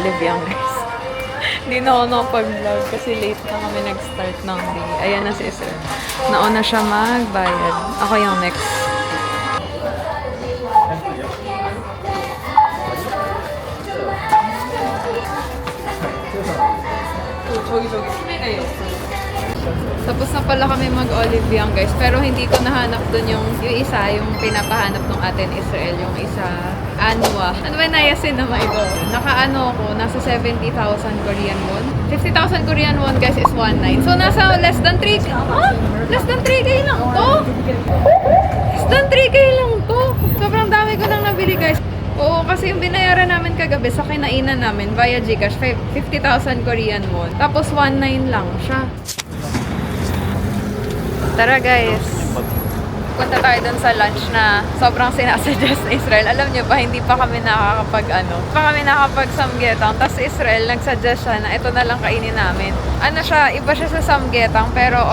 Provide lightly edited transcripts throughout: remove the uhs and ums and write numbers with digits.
Olive Young, guys. Hindi na ako nakapag-vlog kasi late na kami nag-start ng day. Ayan na si Sir. Nauna siya magbayad. Ako yung next. Tapos na pala kami mag-Olive Young, guys. Pero hindi ko nahanap dun yung isa, yung pinapahanap ng atin Israel, yung isa, Anwa. Ano ba nayasin naman ito? Naka-ano ako, nasa 70,000 Korean won. 50,000 Korean won, guys, is 1.9. So, nasa less than 3K. Huh? Less than 3K lang to? Less than 3K lang to? Sobrang dami ko nang nabili, guys. Oo, kasi yung binayaran namin kagabi sa kinainan namin via Gcash, 50,000 Korean won. Tapos 1.9 lang siya. Tara, guys. Punta tayo dun sa lunch na sobrang sinasuggest na Israel. Alam niyo ba, hindi pa kami nakakapag samgyetang. Tapos Israel, nagsuggest siya na ito na lang kainin namin. Ano siya, iba siya sa samgyetang, pero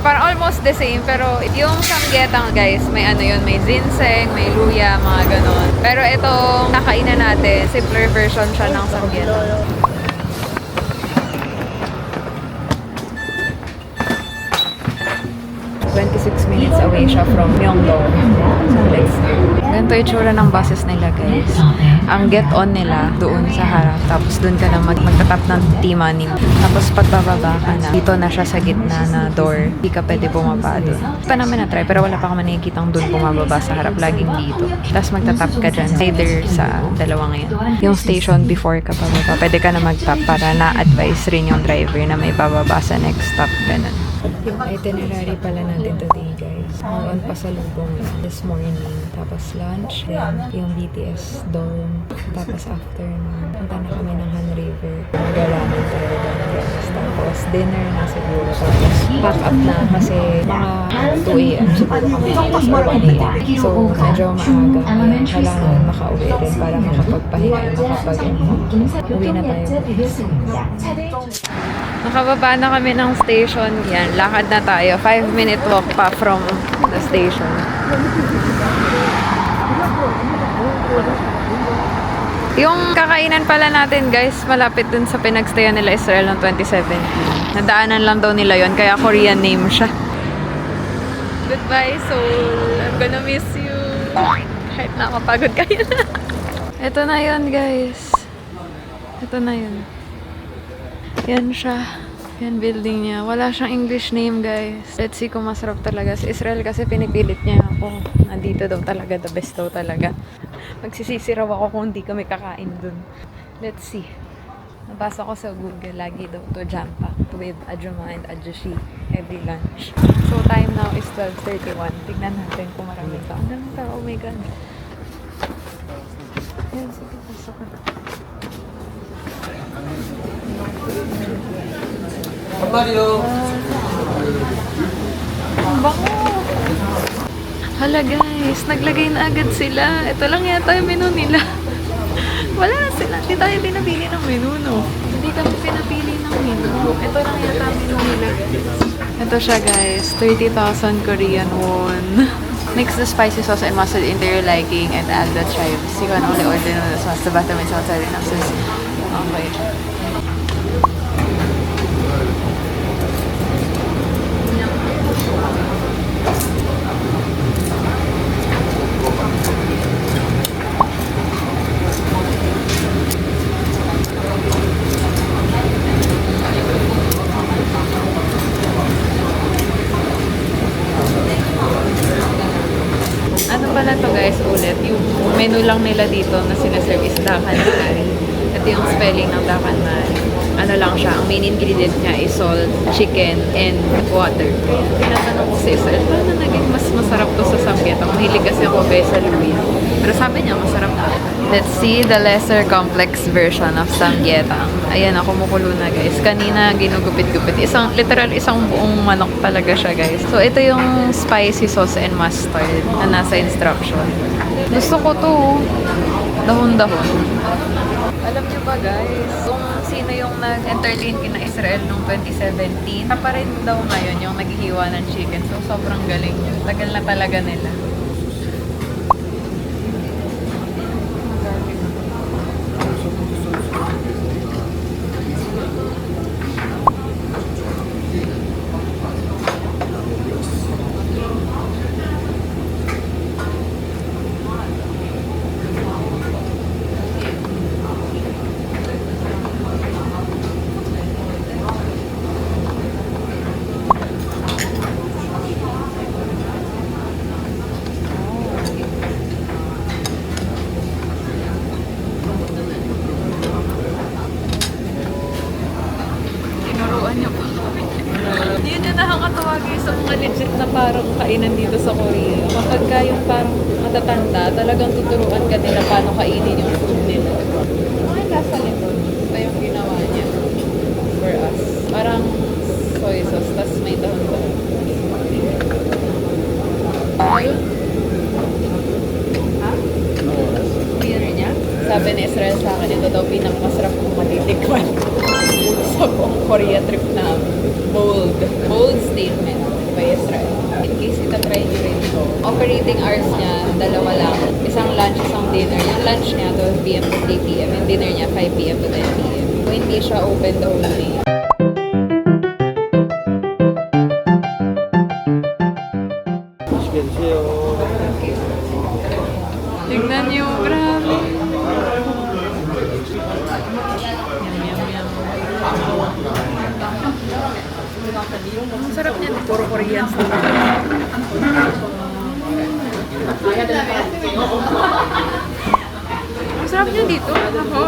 parang almost the same. Pero yung samgyetang, guys, may ano yun, may ginseng, may luya, mga ganon. Pero itong nakainan natin, simpler version siya ng samgyetang. 26 minutes away siya from Myeongdong. So, let's go. Ganito yung tsura ng buses nila, guys. Ang get-on nila doon sa harap. Tapos doon ka na magtatap ng T-money. Tapos pagbababa ka na, dito na siya sa gitna na door. Hindi ka pwede bumaba doon. Pa namin na-try, pero wala pa kami nakikitang doon bumababa sa harap. Laging dito. Tapos magtatap ka dyan. Either sa dalawa ngayon. Yung station before ka pababa, pwede ka na mag-tap para na-advise rin yung driver na may bababa sa next stop. Ganun. Yung itinerary pala natin today, guys. Hanggang pasalubong this morning. Tapos lunch. Then yung BTS dorm. Tapos after nun, punta na kami ng Han River. Magalaman tayo doon, guys. Tapos dinner na siguro. Tapos pack up na kasi mga 2 a.m. siguro kami alis or 1 a.m. So medyo maaga. Kailangan makauwi rin para makapagpahinga at uwi na tayo. Nakababa na kami ng station. Yan, lakad na tayo. 5-minute walk pa from the station. Yung kakainan pala natin, guys, malapit dun sa pinagstayan nila Israel noong 2017. Nadaanan lang daw nila yon, kaya Korean name siya. Goodbye, Seoul. I'm gonna miss you. Kahit nakapagod kayo na. Ito na yon, guys. Ito na yun. Yan siya. Yan building niya. Wala siyang English name, guys. Let's see kung masarap talaga. Sa Israel kasi pinipilit niya ako. Nandito daw talaga. The best daw talaga. Magsisisi raw ako kung hindi kami kakain dun. Let's see. Nabasa ko sa Google. Lagi daw to jampa with Ajuma and Ajushi every lunch. So time now is 12:31. Tignan natin kung maraming tao. Ang daming tao. Oh my God. Yan. Sige. Pasok na. Ang bango! Hala, guys, naglagay na agad sila. Ito lang yata yung menu nila. Wala na sila. Hindi tayo pinabili ng menu, no? Hindi kami pinabili ng menu. Ito lang yata ang menu nila. Ito siya, guys. 30,000 Korean won. Mix the spicy sauce and mustard into your liking and add the chives. You can only order the sauce. The bottom is outside enough. Okay. Ano pala to, guys, ulit? Yung menu lang nila dito na sinaserve is dakan mari. Ito yung spelling ng dakan mari. Ano lang siya, ang main ingredient niya is salt, chicken, and water. Kaya tinatanong ko si Israel, paano naging mas masarap to sa samgyetang? Mahilig kasi ako sa luya. Pero sabi niya, masarap na. Let's see the lesser complex version of samgyetang. Ayan, kumukulo na, guys. Kanina, ginugupit-gupit. Literal, isang buong manok talaga siya, guys. So, ito yung spicy sauce and mustard na nasa instruction. Gusto ko to. Dahon-dahon. Alam niyo ba, guys, kung sino yung nag-entertain kina Israel noong 2017, pa rin daw ngayon yung naghihiwa ng chicken. So, sobrang galing yun. Tagal na talaga nila. legit na parang kainan dito sa Korea. Kapag ka yung parang matatanda, talagang tuturuan ka nila paano kainin yung food nila. Ay, lasa nito. Ito yung ginawa niya for us. Parang soy sauce, tas may dahon-dahon. Ayun. Ha? Dinner niya? Sabi ni Israel sa akin, ito daw pinakamasarap kong matitikman sa buong Korea trip namin. Bold statement by Israel. In case itatry nyo rin ito, operating hours niya, 2 lang. Isang lunch, isang dinner. Yung lunch niya, 12 p.m. to 3 p.m. Yung dinner niya, 5 p.m. to 10 p.m. So, hindi siya open the whole day. Tignan niyo, grabe. Ang sarap niya, puro Korean style. Ang sarap niya dito. Ako.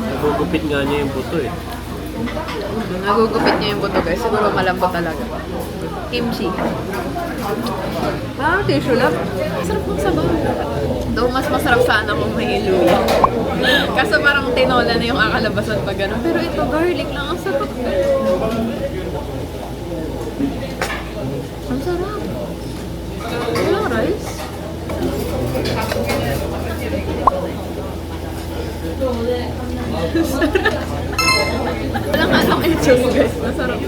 Nagugupit nga niya yung buto eh. Nagugupit niya yung buto guys. Siguro malambot talaga. Kimchi. Ah, tissue lang. Masarap ng sabaw. Though mas masarap sana kung may luya. Kaso parang tinola na yung akalabasan pag gano'n. Pero ito, garlic lang. Ang sarap. Ang sarap. Walang rice. Walang alam ito guys. Masarap.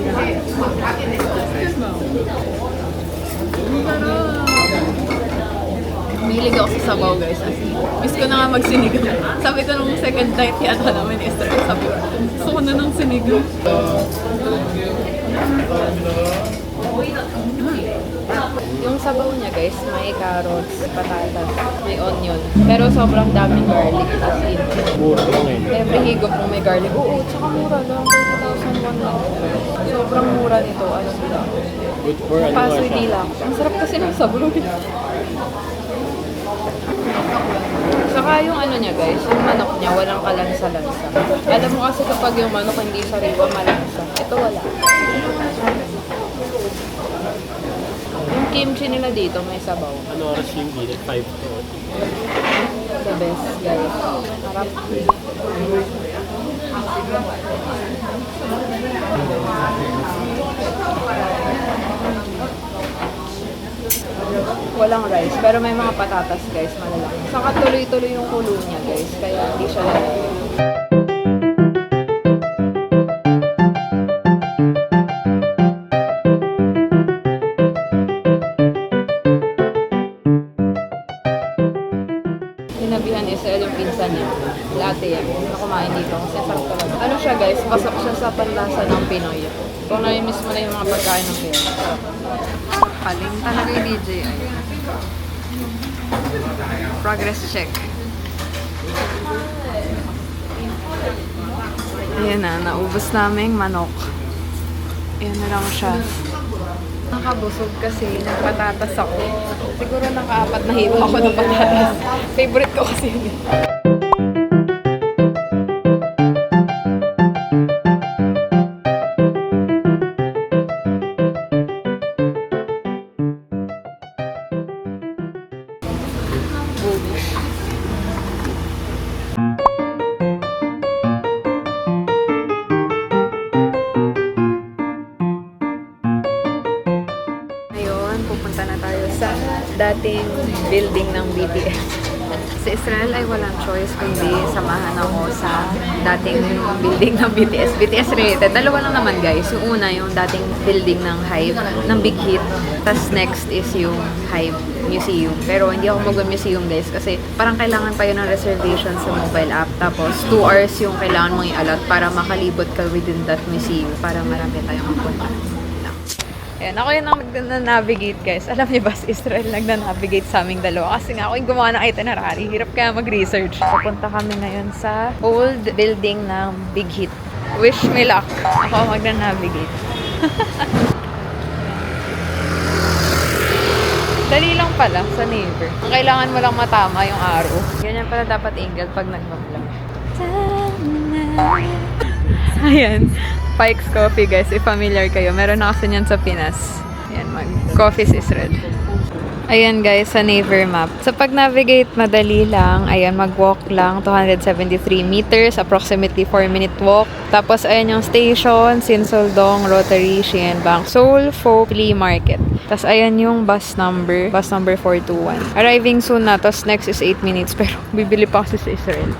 Ang sarap. Milig ako sa sabaw guys. Miss ko na nga magsinigaw. Sabi ko nung second night yata namin Israel. Sabi ko, gusto ko na ng sinigaw. Yung sabaw niya guys, may carrots, patatas, may onion. Pero sobrang daming garlic kasi Mura lang eh. every higop mo may garlic. Oo, tsaka mura lang. 30,001 lang. Sobrang mura nito. Ano sila? Good for ano nga Pasoy siya. lang. Ang sarap kasi ng sabaw. Saka yung ano niya guys, yung manok niya, walang kalansa-lansa. Alam mo kasi kapag yung manok hindi sariwa, malansa. Ito wala. Yung kimchi nila dito, may sabaw. Ano oras yung init? 5 to. The best guys. Harap. Walang rice, pero may mga patatas guys, malalaki. Saka tuloy-tuloy yung kulo niya guys, kaya hindi siya lalaki. Sinabihan Israel yung pinsan niya, latte yan, na kumain dito kasi sarap talaga. Ano siya guys, pasok siya sa panlasa ng Pinoy. Kung na-miss mo na yung mga pagkain ng Pinoy, sarap. Paling talaga yung DJI. Progress check. Ayan na, naubos naming manok. Ayan na lang siya. Nakabusog kasi, nagpatatas ako. Siguro naka-4 na hiwa ako ng patatas. Favorite ko kasi yun. Pupunta na tayo sa dating building ng BTS. Sa Israel ay walang choice kundi samahan ako sa dating building ng BTS. BTS related. Dalawa lang naman guys. Yung una, yung dating building ng Hybe, ng Big Hit. Tapos next is yung Hybe Museum. Pero hindi ako mag-museum guys kasi parang kailangan pa yun ng reservation sa mobile app. Tapos 2 hours yung kailangan mong i-allot para makalibot ka within that museum para marami tayong mapunta. Ayan, ako yung nag-navigate guys. Alam niyo ba, si Israel nag-navigate sa aming dalawa. Kasi nga ako yung gumawa ng itinerary. Hirap kaya mag-research. Pupunta kami ngayon sa old building ng Big Hit. Wish me luck. Ako mag-navigate. Dali lang pala sa neighbor. Kailangan mo lang matama yung arrow. Ganyan pala dapat angle pag nag-vlog. Ayan. Pike's Coffee guys. If familiar kayo. Meron na kasi niyan sa Pinas. Ayan. Coffee is red. Ayan guys, sa Naver map. Sa pag-navigate, madali lang. Ayan, mag-walk lang. 273 meters. Approximately 4-minute walk. Tapos ayan yung station. Sinsoldong, Rotary, Shein Bank, Seoul, Pho, Flea Market. Tapos ayan yung bus number. Bus number 421. Arriving soon na. Tapos next is 8 minutes. Pero bibili pa kasi sa Israel.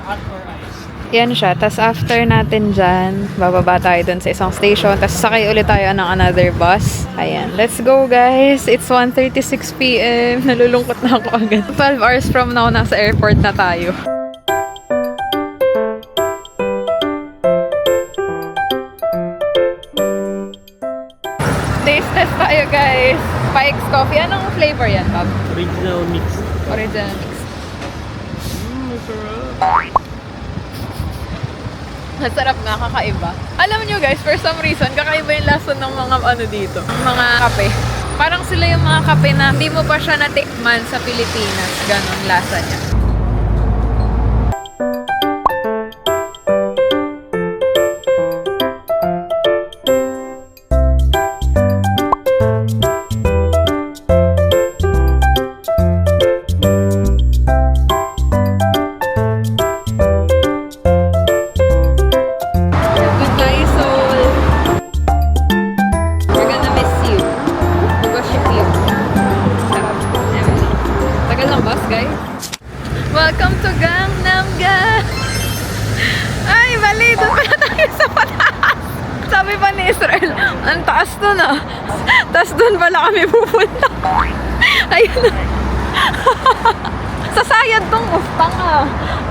Yan siya. Tapos after natin dyan, bababa tayo dun sa isang station. Tapos sakay ulit tayo ng another bus. Ayan. Let's go guys. It's 1:36 p.m. Nalulungkot na ako agad. 12 hours from now, nasa airport na tayo. Taste test tayo guys. Pike's Coffee. Anong flavor yan, Bob? Original mix. Original mix. Masarap. Masarap nga, kakaiba. Alam nyo guys, for some reason, kakaiba yung lasa ng mga ano dito, mga kape. Parang sila yung mga kape na hindi mo pa siya natikman sa Pilipinas. Ganon lasa niya. Welcome to Gangnam guys! Ay, mali! Doon pala tayo sa pataas! Sabi pa ni Israel, ang taas doon ah. Tapos doon pala kami pupunta. Ayun na. Sasayad tong Mustang ah.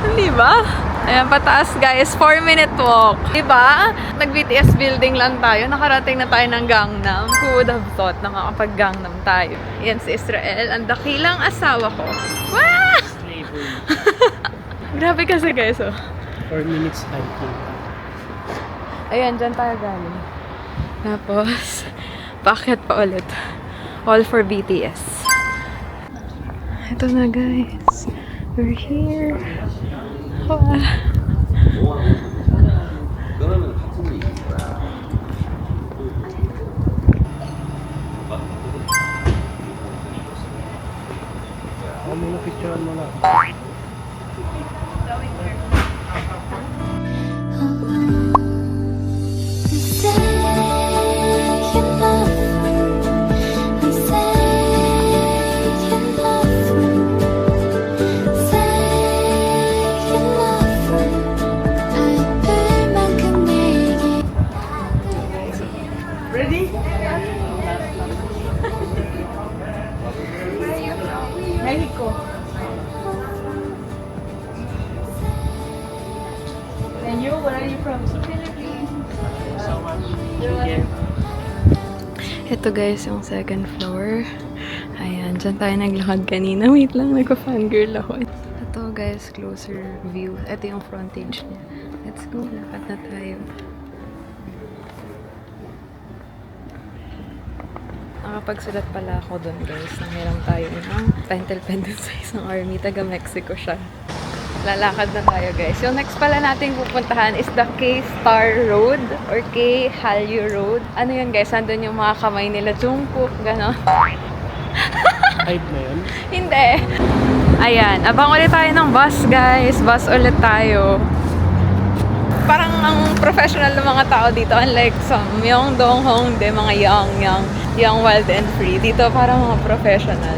Hindi ba? Ayan, pataas guys. 4-minute walk. Diba? Nag-BTS building lang tayo. Nakarating na tayo ng Gangnam. Who would have thought na makapag-Gangnam tayo? Yan si Israel. Ang dakilang asawa ko. Wow! Grabe kasi guys, oh. 4 minutes hiking. Ayan, dyan tayo galing. Tapos, bakit pa ulit? All for BTS. Ito na guys. We're here. Wow. Muna picturean mo na. Ready? Mexico. And you, where are you from? Philippines. So much. Thank you. Ito guys, yung second floor. Ayan, dyan tayo naglakad kanina. Wait lang, nagpa-fangirl ako. Ito guys, closer view. Ito yung frontage niya. Let's go, lakad na tayo. Nakapagsulat pala ako doon guys. Nanghiram tayo ng pentel pen dun sa isang army. Taga Mexico siya. Lalakad na tayo guys. Yung next pala natin pupuntahan is the K-Star Road or K-Hallyu Road. Ano yun guys? Nandun yung mga kamay nila. Jungkook, gano'n. Hype na yun? Hindi. Ayan. Abang ulit tayo ng bus guys. Bus ulit tayo. Parang ang professional ng mga tao dito. Unlike sa Myeongdong, Hongdae, mga young, wild and free. Dito parang mga professional.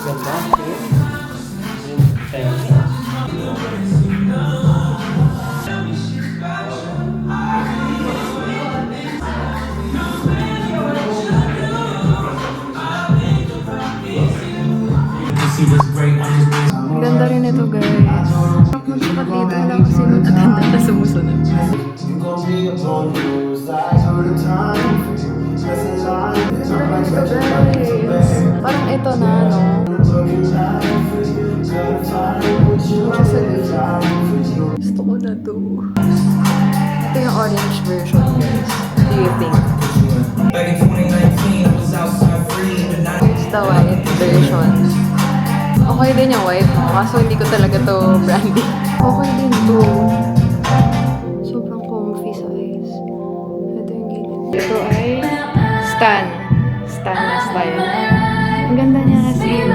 Ganda. Thank you. Ganda rin ito guys. Magsukat dito lang kasi matanda na sumusunod. Guys, parang ito na, no? the white version. Okay din yung white mo, kaso hindi ko talaga to brandy. Okay din to. Sobrang comfy size. Ito yung gilid. Ito ay Stan. Stan na style. Ang ganda niya kasi.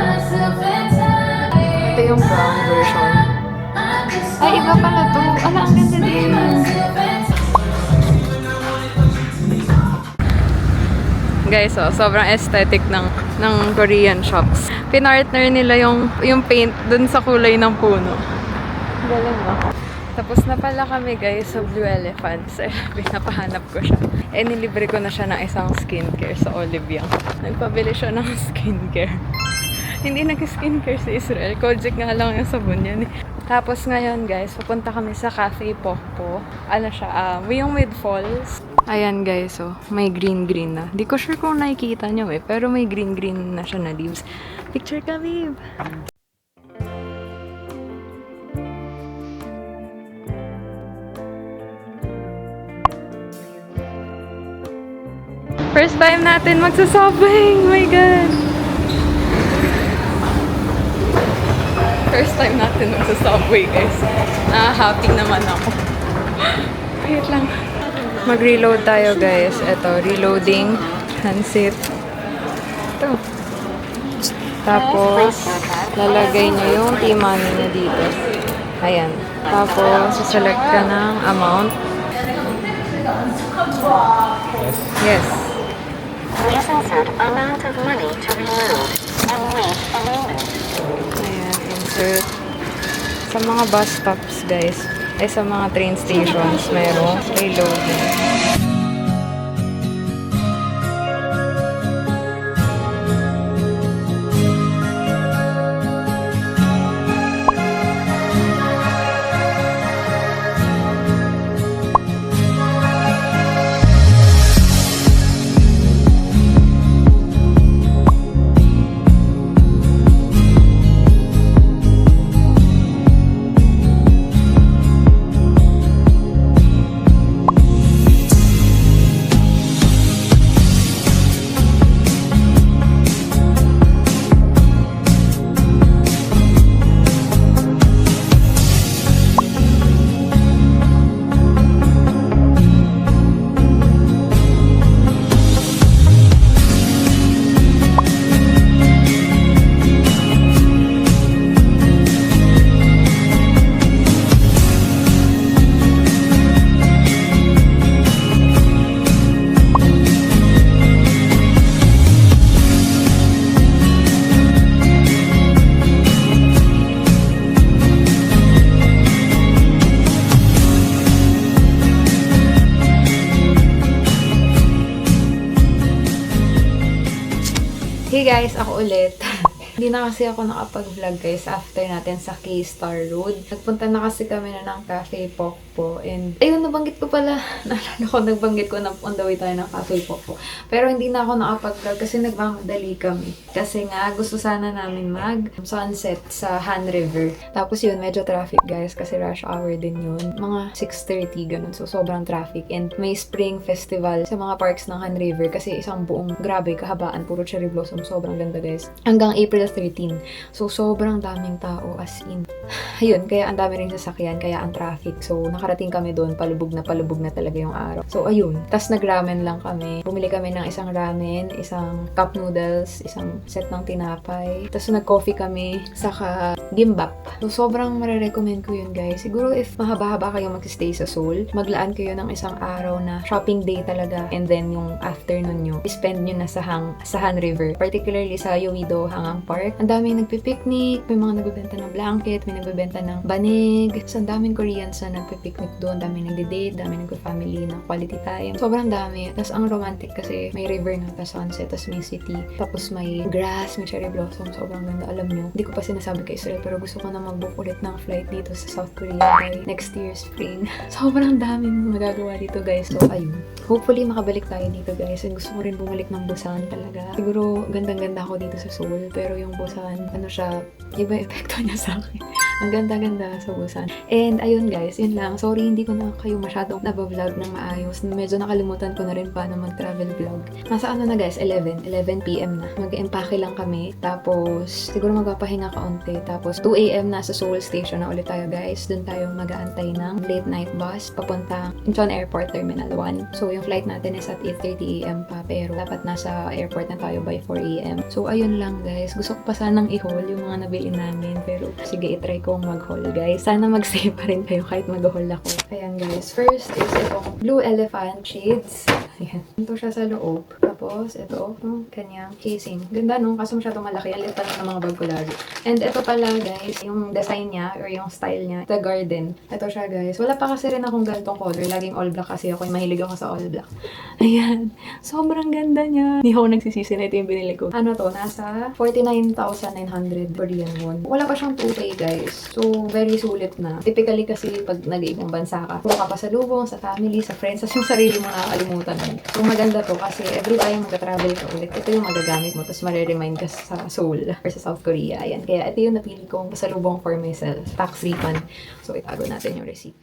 Ito yung brown version. Ay, iba pala to. Ala, ang ganda din. Guys, oh, sobrang aesthetic ng Korean shops. Pinartner nila yung paint dun sa kulay ng puno. Galing mo. Tapos na pala kami guys sa Blue Elephants. Pinapahanap ko siya. Nilibre ko na siya ng isang skincare sa Olive Young. Nagpabili siya ng skincare. Hindi nag-skincare sa Israel. Kojic nga lang yung sabon yan. Tapos ngayon guys, pupunta kami sa Cafe Pokpo. Ano siya, yung with falls. Ayan guys, oh, may green-green na. Di ko sure kung nakikita nyo pero may green-green na siya na leaves. Picture ka, babe! First time natin magsasubway! Oh my God! First time natin magsasubway, guys. Happy naman ako. Wait lang. Mag-reload tayo, guys. Ito, reloading. Handset. Ito. Tapos, lalagay nyo yung money nyo dito. Ayan. Tapos, select ka ng amount. Yes. Please insert amount of money to reload and wait a moment. Ayan, insert. Sa mga bus stops, guys, sa mga train stations, mayroong reloading. Hey guys, ako ulit. Hindi na kasi ako nakapag-vlog guys after natin sa K-Star Road. Nagpunta na kasi kami na ng Cafe Pokpo and ayun, nabanggit ko pala. Naalala ko, nabanggit ko na on the way tayo ng Cafe Pokpo. Pero hindi na ako nakapag-vlog kasi nagmamadali kami. Kasi nga, gusto sana namin mag-sunset sa Han River. Tapos yun, medyo traffic guys kasi rush hour din yun. Mga 6:30 ganun. So, sobrang traffic. And may spring festival sa mga parks ng Han River kasi isang buong grabe kahabaan. Puro cherry blossom. Sobrang ganda guys. Hanggang April 13. So, sobrang daming tao as in. Ayun, kaya ang dami rin sasakyan, kaya ang traffic. So, nakarating kami doon, palubog na talaga yung araw. So, ayun. Tas nag-ramen lang kami. Bumili kami ng isang ramen, isang cup noodles, isang set ng tinapay. Tas nag-coffee kami, saka gimbap. So, sobrang marirecommend ko yun, guys. Siguro if mahaba-haba kayo mag-stay sa Seoul, maglaan kayo ng isang araw na shopping day talaga. And then, yung afternoon nyo, spend nyo na sa Han River. Particularly sa Yeouido Hangang Park. Ang daming nagpipiknik, may mga nagbebenta ng blanket, may nagbebenta ng banig. So, ang daming Koreans na nagpipiknik doon, daming nagde-date, daming nagpa-family ng quality time. Sobrang dami. Tapos ang romantic kasi may river na, tapos sunset, tapos may city, tapos may grass, may cherry blossom. Sobrang ganda. Alam nyo, hindi ko pa sinasabi kay Israel, pero gusto ko na mag-book ulit ng flight dito sa South Korea by next year spring. Sobrang daming magagawa dito, guys. So, ayun. Hopefully, makabalik tayo dito, guys. And gusto ko rin bumalik ng Busan talaga. Siguro, gandang-ganda ako dito sa Seoul, pero yung Busan, ano siya, iba epekto niya sa akin. Ang ganda-ganda sa Busan. And ayun guys, yun lang. Sorry, hindi ko na kayo masyadong nabavlog ng maayos. Medyo nakalimutan ko na rin paano mag-travel vlog. Nasa ano na guys, 11 p.m. na. Mag-empake lang kami. Tapos, siguro magpapahinga kaunti. Tapos, 2 a.m. na sa Seoul Station na ulit tayo guys. Doon tayo mag-aantay ng late night bus papunta Incheon Airport Terminal 1. So, yung flight natin is at 8:30 a.m. pa. Pero, dapat nasa airport na tayo by 4 a.m. So, ayun lang guys. Gusto ko pa sanang i-haul yung mga nabili namin. Pero, sige, itry kong mag-haul guys. Sana mag-save pa rin kayo kahit mag-haul ako. Ayan guys. First is itong Blue Elephant shades. Ayan. Ito siya sa loob. Tapos, ito, yung kanyang casing. Ganda no? Kaso masyadong malaki. Ang litan ng mga bag ko lagi. And ito pala guys, yung design niya or yung style niya, The Garden. Ito siya guys. Wala pa kasi rin akong ganitong color. Laging all black kasi ako. Mahilig ako sa all black. Ayan. Sobrang ganda niya. Hindi ako nagsisisi na ito yung binili ko. Ano to? Nasa 49,900 Korean won. Wala pa siyang 2K guys. So, very sulit na. Typically kasi pag nag-ibang bansa ka, kung ka pa sa lubong, sa family, sa friends, sa yung sarili mo nakakalimutan mo. So, maganda to kasi every time magka-travel ka ulit, ito yung magagamit mo. Tapos mariremind ka sa Seoul or sa South Korea. Ayan. Kaya ito yung napili kong pasalubong for myself. Tax refund. So, itago natin yung receipt.